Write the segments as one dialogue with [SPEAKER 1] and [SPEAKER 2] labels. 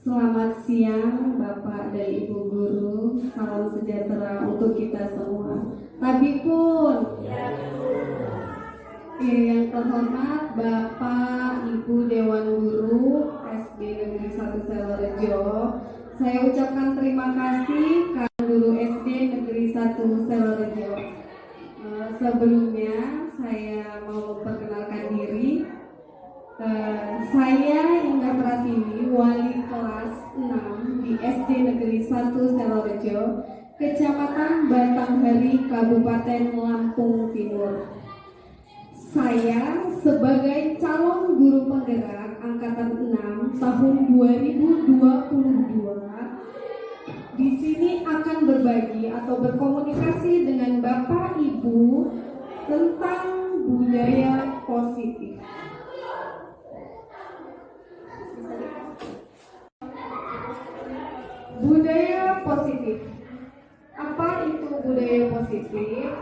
[SPEAKER 1] Selamat siang Bapak dan Ibu Guru, salam sejahtera untuk kita semua. Tabipun. Yang terhormat Bapak Ibu Dewan Guru SD Negeri 1 Selorejo, saya ucapkan terima kasih kepada Guru SD Negeri 1 Selorejo. Sebelumnya saya mau memperkenalkan diri. Saya Indah Pratiwi, wali kelas 6 di SD Negeri 1 Selorejo, Kecamatan Batanghari, Kabupaten Lampung Timur. Saya sebagai calon guru penggerak angkatan 6 tahun 2022 di sini akan berbagi atau berkomunikasi dengan Bapak Ibu tentang budaya positif. Budaya positif. Apa itu budaya positif?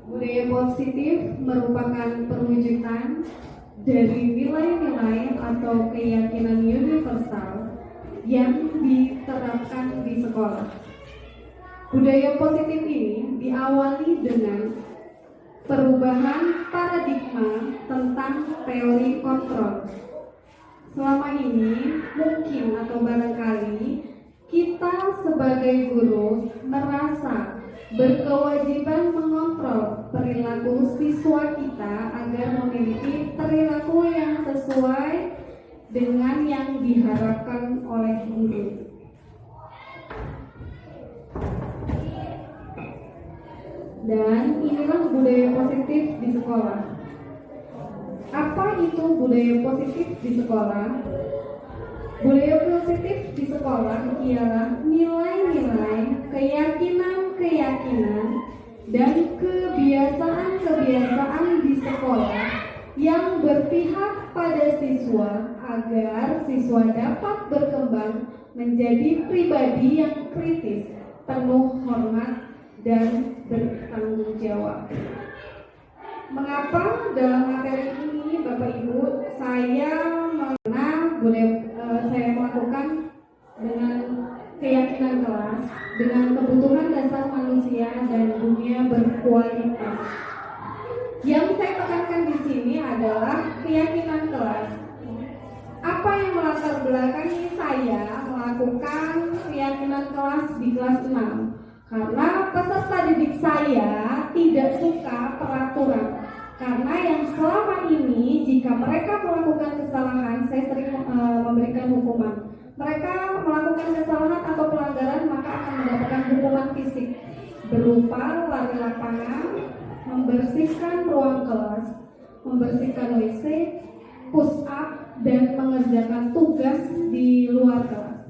[SPEAKER 1] Budaya positif merupakan perwujudan dari nilai-nilai atau keyakinan universal yang diterapkan di sekolah. Budaya positif ini diawali dengan perubahan paradigma tentang teori kontrol. Selama ini mungkin atau barangkali kita sebagai guru merasa berkewajiban mengontrol perilaku siswa kita agar memiliki perilaku yang sesuai dengan yang diharapkan oleh guru. Dan inilah budaya positif di sekolah. Apa itu budaya positif di sekolah? Budaya positif di sekolah ialah nilai-nilai, keyakinan-keyakinan, dan kebiasaan-kebiasaan di sekolah yang berpihak pada siswa agar siswa dapat berkembang menjadi pribadi yang kritis, penuh hormat, dan bertanggung jawab. Mengapa dalam materi ini Bapak Ibu saya melakukan dengan keyakinan kelas, dengan kebutuhan dasar manusia dan dunia berkualitas. Yang saya tekankan di sini adalah keyakinan kelas. Apa yang melatar belakangi saya melakukan keyakinan kelas di kelas 6? Karena peserta didik saya tidak suka peraturan. Karena yang selama ini jika mereka melakukan kesalahan, saya sering memberikan hukuman. Mereka melakukan kesalahan atau pelanggaran maka akan mendapatkan hukuman fisik berupa lari lapangan, membersihkan ruang kelas, membersihkan WC, push up, dan mengerjakan tugas di luar kelas.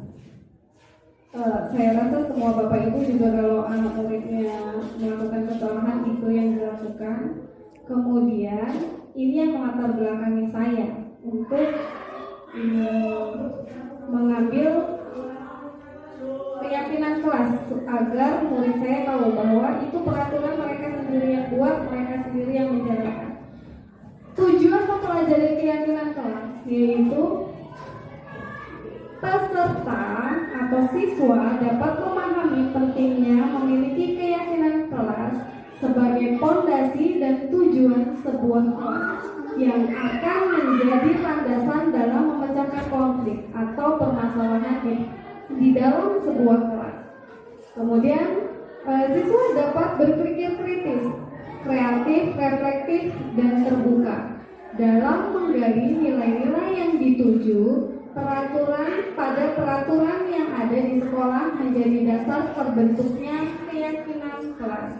[SPEAKER 1] Saya rasa semua Bapak Ibu juga kalau anak muridnya melakukan kesalahan itu yang dilakukan. Kemudian ini yang melatar belakangi saya untuk mengambil keyakinan kelas agar murid saya tahu bahwa itu peraturan mereka sendiri yang buat, mereka sendiri yang menjalankan. Tujuan mempelajari keyakinan kelas yaitu peserta atau siswa dapat memahami pentingnya memiliki keyakinan kelas sebagai fondasi dan tujuan sebuah kelas yang akan menjadi landasan dalam memecahkan konflik atau permasalahan di dalam sebuah kelas. Kemudian siswa dapat berpikir kritis, kreatif, reflektif, dan terbuka dalam menggali nilai-nilai yang dituju. Peraturan yang ada di sekolah menjadi dasar terbentuknya keyakinan kelas.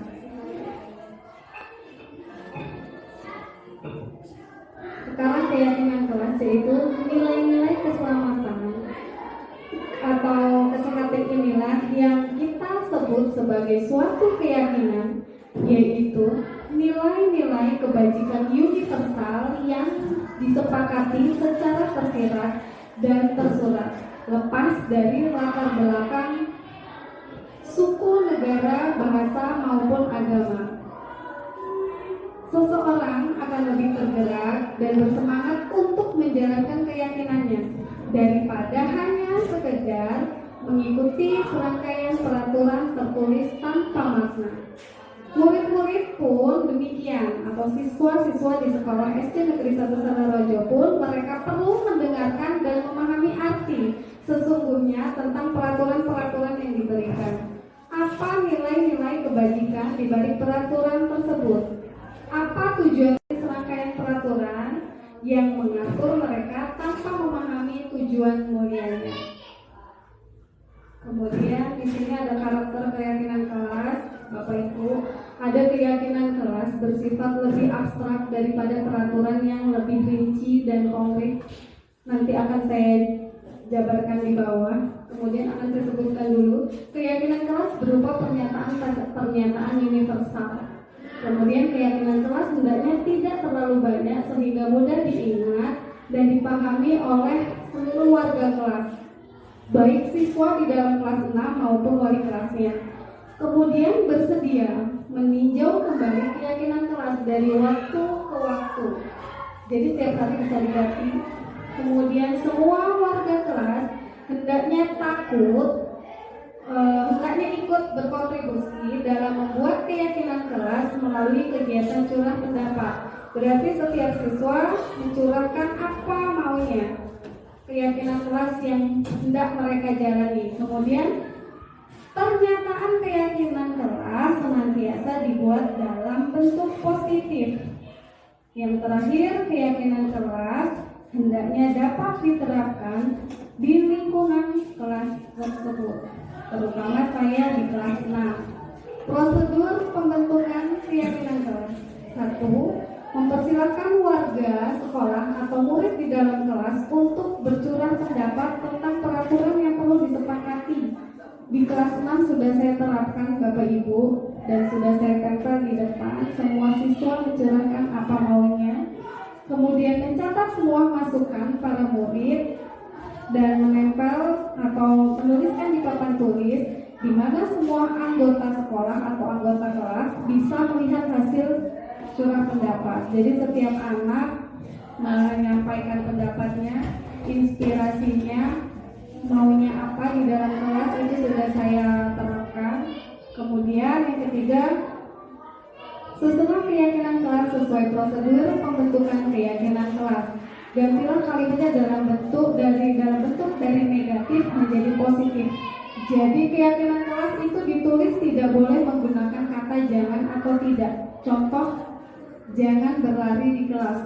[SPEAKER 1] Sekarang keyakinan kelas yaitu nilai-nilai keselamatan atau kesehatan inilah yang kita sebut sebagai suatu keyakinan, yaitu nilai-nilai kebajikan universal yang disepakati secara tersirat dan tersurat, lepas dari latar belakang suku, negara, bahasa, maupun agama. Seseorang akan lebih tergerak dan bersemangat untuk menjalankan keyakinannya daripada hanya sekedar mengikuti serangkaian peraturan tertulis tanpa makna. Murid-murid pun demikian, atau siswa-siswa di sekolah SD Negeri 1 Sadarojo pun mereka perlu mendengarkan dan memahami arti sesungguhnya tentang peraturan-peraturan yang diberikan. Apa nilai-nilai kebajikan di balik peraturan tersebut? Apa tujuan serangkaian peraturan yang mengatur mereka tanpa memahami tujuan mulianya? Kemudian di sini ada karakter keyakinan kelas, Bapak Ibu. Ada keyakinan kelas bersifat lebih abstrak daripada peraturan yang lebih rinci dan konkret. Nanti akan saya jabarkan di bawah. Kemudian akan saya sebutkan dulu. Keyakinan kelas berupa pernyataan universal. Kemudian keyakinan kelas hendaknya tidak terlalu banyak sehingga mudah diingat dan dipahami oleh seluruh warga kelas, baik siswa di dalam kelas 6 maupun wali kelasnya. Kemudian bersedia meninjau kembali keyakinan kelas dari waktu ke waktu. Jadi setiap hari bisa diganti. Kemudian semua warga kelas hendaknya hendaknya ikut berkontribusi dalam membuat keyakinan kelas melalui kegiatan curah pendapat. Berarti setiap siswa mencurahkan apa maunya, keyakinan kelas yang hendak mereka jalani. Kemudian pernyataan keyakinan kelas senantiasa dibuat dalam bentuk positif. Yang terakhir, keyakinan kelas hendaknya dapat diterapkan di lingkungan kelas tersebut, terutama saya di kelas 6. Prosedur pembentukan keyakinan kelas: 1. Mempersilakan warga sekolah atau murid di dalam kelas untuk bercurah pendapat tentang peraturan yang perlu disepakati. Di kelas 6 sudah saya terapkan Bapak Ibu, dan sudah saya tempel di depan. Semua siswa mencurahkan apa maunya, kemudian mencatat semua masukan para murid dan menempel atau menuliskan di papan tulis, di mana semua anggota sekolah atau anggota kelas bisa melihat hasil curah pendapat. Jadi setiap anak menyampaikan pendapatnya, inspirasinya, maunya apa di dalam kelas, ini sudah saya terapkan. Kemudian yang ketiga, sesuai keyakinan kelas sesuai prosedur pembentukan keyakinan kelas. Gantilah kalimatnya dalam bentuk dari negatif menjadi positif. Jadi keyakinan kelas itu ditulis tidak boleh menggunakan kata jangan atau tidak. Contoh, jangan berlari di kelas.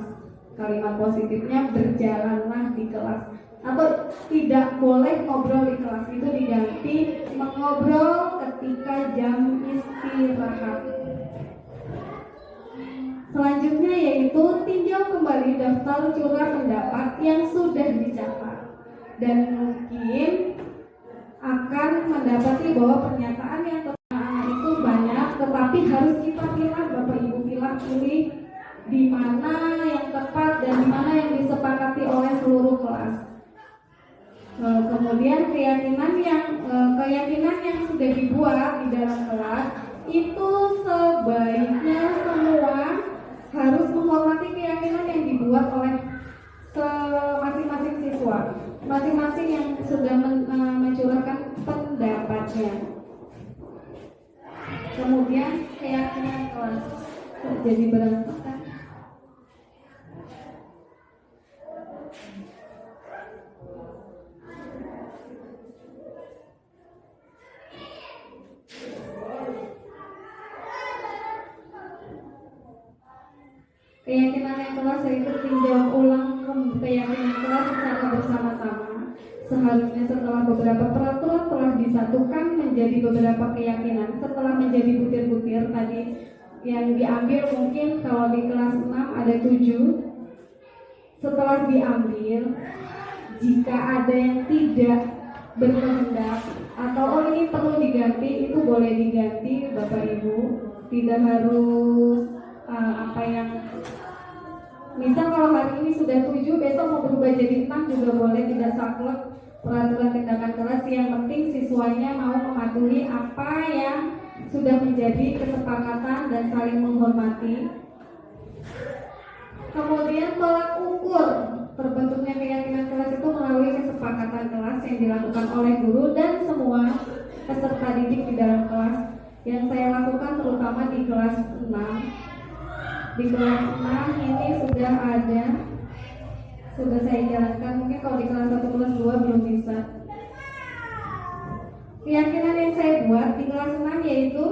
[SPEAKER 1] Kalimat positifnya berjalanlah di kelas. Atau tidak boleh ngobrol di kelas, itu diganti mengobrol ketika jam istirahat. Selanjutnya yaitu tinjau kembali daftar curah pendapat yang sudah dicatat, dan mungkin akan mendapati bahwa pernyataan yang terkena itu banyak, tetapi harus kita pilih, Bapak Ibu, pilih di mana yang tepat dan di mana yang disepakati oleh seluruh kelas. Kemudian keyakinan yang sudah dibuat di dalam kelas itu sebaiknya semua harus menghormati keyakinan yang dibuat oleh masing-masing siswa, masing-masing yang sudah mencurahkan pendapatnya. Kemudian keyakinan kelas jadi berantakan. Keyakinan yang kelas yaitu tinjau ulang keyakinan kelas secara bersama-sama. Seharusnya setelah beberapa peraturan telah disatukan menjadi beberapa keyakinan, setelah menjadi butir-butir tadi yang diambil, mungkin kalau di kelas 6 ada 7. Setelah diambil, jika ada yang tidak berkehendak atau ini perlu diganti, itu boleh diganti Bapak Ibu. Tidak harus misal kalau hari ini sudah 7, besok mau berubah jadi 6 juga boleh, tidak saklek peraturan tindakan kelas. Yang penting siswanya mau mematuhi apa yang sudah menjadi kesepakatan dan saling menghormati. Kemudian tolak ukur terbentuknya keyakinan kelas itu melalui kesepakatan yang dilakukan oleh guru dan semua peserta didik di dalam kelas. Yang saya lakukan terutama di kelas 6. Di kelas 6 ini sudah saya jalankan. Mungkin kalau di kelas 1, kelas 2 belum bisa. Keyakinan yang saya buat di kelas 6 yaitu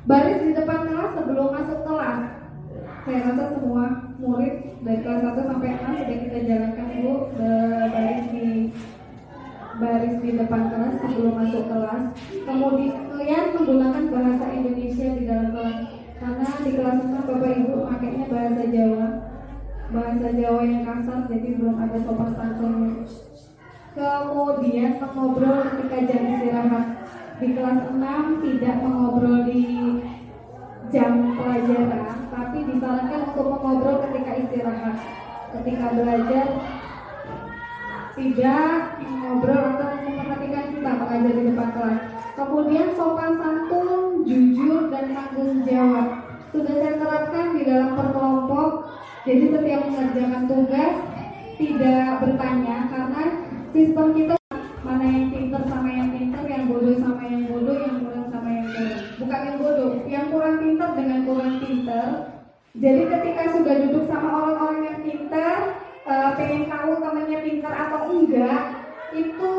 [SPEAKER 1] baris di depan kelas sebelum masuk kelas. Saya rasa semua murid dari kelas 1 sampai 6 sudah kita jalankan dulu baris di depan kelas sebelum masuk kelas. Kemudian menggunakan bahasa Indonesia di dalam kelas. Karena di kelas 6 Bapak Ibu makanya bahasa Jawa yang kasar, jadi belum ada sopan santun. Kemudian mengobrol ketika jam istirahat. Di kelas 6 tidak mengobrol di jam pelajaran, tapi disarankan untuk mengobrol ketika istirahat. Ketika belajar tidak mengobrol atau memperhatikan kita mengajar di depan kelas. Kemudian sopan santun, jujur dan tanggung jawab sudah saya terapkan di dalam perkelompok. Jadi setiap mengerjakan tugas tidak bertanya, karena sistem kita mana yang pintar sama yang pintar, yang bodoh sama yang bodoh, yang kurang sama yang kurang. Bukan yang bodoh, yang kurang pintar dengan kurang pintar. Jadi ketika sudah duduk sama orang-orang yang pintar, pengen tahu temannya pintar atau enggak, itu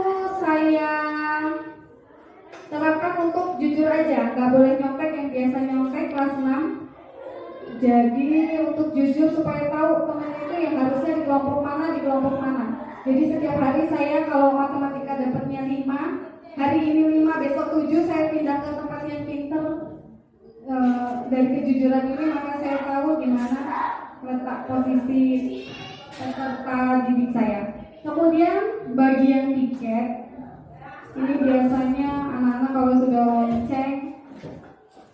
[SPEAKER 1] saya terapkan untuk jujur aja, nggak boleh nyontek yang biasa nyontek kelas 6. Jadi untuk jujur supaya tahu teman itu yang harusnya di kelompok mana. Jadi setiap hari saya kalau matematika dapatnya 5, hari ini 5, besok 7, saya pindah ke tempat yang pintar. Dari kejujuran ini maka saya tahu di mana letak posisi peserta didik saya. Kemudian bagian tiket, ini biasanya anak-anak kalau sudah lonceng,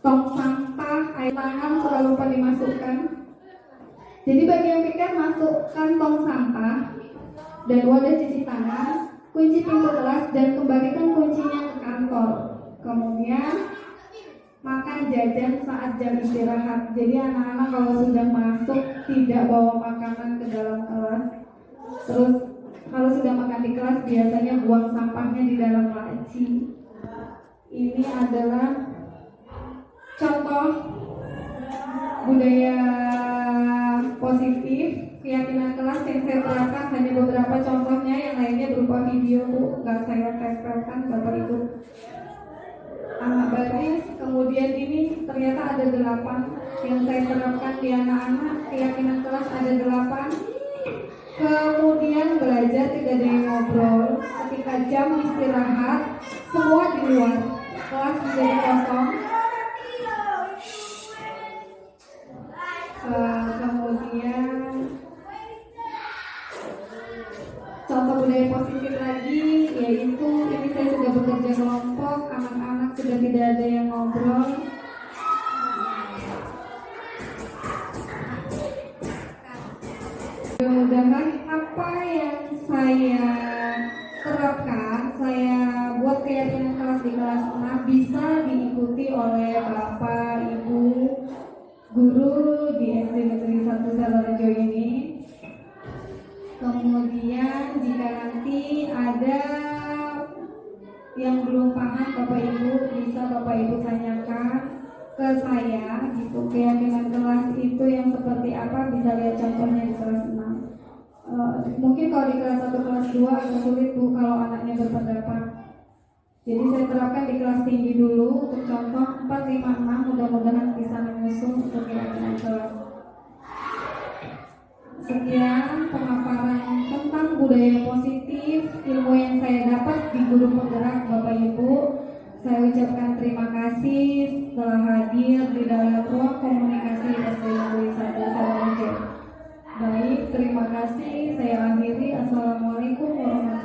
[SPEAKER 1] tong sampah, air tangan suka lupa dimasukkan. Jadi bagian tiket masukkan tong sampah dan wadah cuci tangan, kunci pintu kelas dan kembalikan kuncinya ke kantor. Kemudian makan jajan saat jam istirahat. Jadi anak-anak kalau sudah masuk tidak bawa makanan ke dalam kelas. Terus kalau sudah makan di kelas biasanya buang sampahnya di dalam laci. Ini adalah contoh budaya positif keyakinan kelas yang saya terapkan. Hanya beberapa contohnya, yang lainnya berupa video nggak saya tempelkan Bapak Ibu. Anak baris, kemudian ini ternyata ada 8 yang saya terapkan di anak-anak. Keyakinan kelas ada 8. Kemudian belajar tidak ada yang ngobrol. Ketika jam istirahat semua di luar, kelas menjadi kosong. Kemudian contoh budaya positif lagi yaitu ini saya sudah bekerja kelompok, anak-anak sudah tidak ada yang ngobrol. Mudah-mudahan apa yang saya terapkan, saya buat keyakinan kelas di kelas 6 bisa diikuti oleh Bapak, Ibu, guru di SD Negeri 1 Salorejo ini. Kemudian jika nanti ada yang belum paham Bapak Ibu, bisa Bapak Ibu tanyakan ke saya gitu. Keyakinan kelas itu yang seperti apa, bisa lihat contohnya di kelas 6. Mungkin kalau di kelas 1, kelas 2 agak sulit Bu kalau anaknya berpendapat. Jadi saya terapkan di kelas tinggi dulu untuk contoh 4, 5, 6, mudah-mudahan bisa menyusun untuk keyakinan kelas. Sekian pemaparan tentang budaya positif, ilmu yang saya dapat di Guru Penggerak Bapak Ibu. Saya ucapkan terima kasih telah hadir di dalam ruang komunikasi SD Negeri 1 Salorejo. Baik, terima kasih. Saya akhiri. Assalamualaikum warahmatullahi wabarakatuh.